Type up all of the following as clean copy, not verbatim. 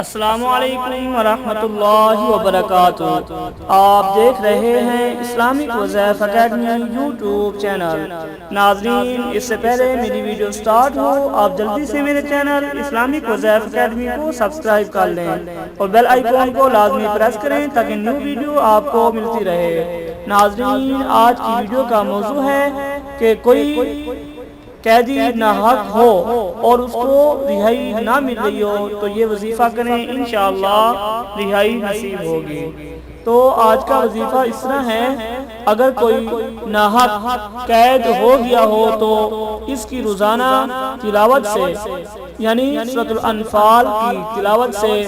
السلام علیکم ورحمۃ اللہ وبرکاتہ۔ آپ دیکھ رہے ہیں اسلامک وظائف اکیڈمی یوٹیوب چینل۔ ناظرین، اس سے پہلے میری ویڈیو سٹارٹ ہو آپ جلدی سے میرے چینل اسلامک وظائف اکیڈمی کو سبسکرائب کر لیں اور بیل آئیکن کو لازمی پریس کریں تاکہ نیو ویڈیو آپ کو ملتی رہے۔ ناظرین، آج کی ویڈیو کا موضوع ہے کہ کوئی قیدی ناحق ہو اور اس کو رہائی نہ مل رہی ہو تو یہ وظیفہ کریں، انشاءاللہ رہائی نصیب ہوگی۔ تو آج کا وظیفہ اس طرح ہے، اگر کوئی ناحق قید ہو گیا ہو تو اس کی روزانہ تلاوت سے، یعنی سورۃ الانفال کی تلاوت سے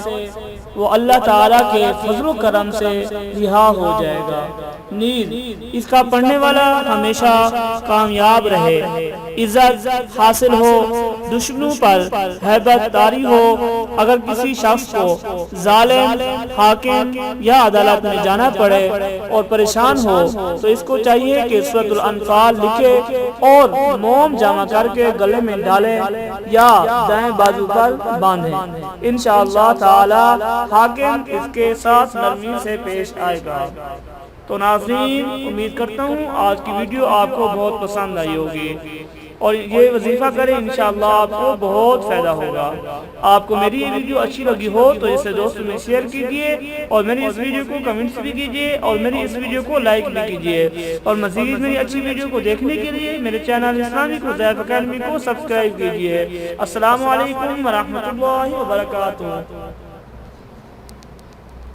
وہ اللہ تعالیٰ کے فضل و کرم سے رہا ہو جائے گا۔ نیز اس کا پڑھنے والا ہمیشہ کامیاب رہے، عزت حاصل ہو، دشمنوں پر ہیبت داری ہو۔ اگر کسی شخص کو ظالم حاکم یا عدالت میں جانا پڑے اور پریشان ہو تو اس کو چاہیے کہ سورۃ الانفال لکھے اور موم جمع کر کے گلے میں ڈالے یا دائیں بازو پر باندھیں۔ انشاءاللہ تعالی حاکم اس کے ساتھ نرمی سے پیش آئے گا۔ تو ناظرین، امید کرتا ہوں آج کی ویڈیو آپ کو بہت پسند آئی ہوگی اور یہ وظیفہ کریں، انشاءاللہ آپ کو بہت فائدہ ہوگا۔ آپ کو میری یہ ویڈیو اچھی لگی ہو تو اسے دوستوں میں شیئر کیجئے اور میری اس ویڈیو کو کمنٹس بھی کیجئے اور میری اس ویڈیو کو لائک بھی کیجئے، اور مزید میری اچھی ویڈیو کو دیکھنے کے لیے میرے چینل اسلامک وظائف اکیڈمی کو سبسکرائب کیجئے۔ السلام علیکم ورحمۃ اللہ وبرکاتہ۔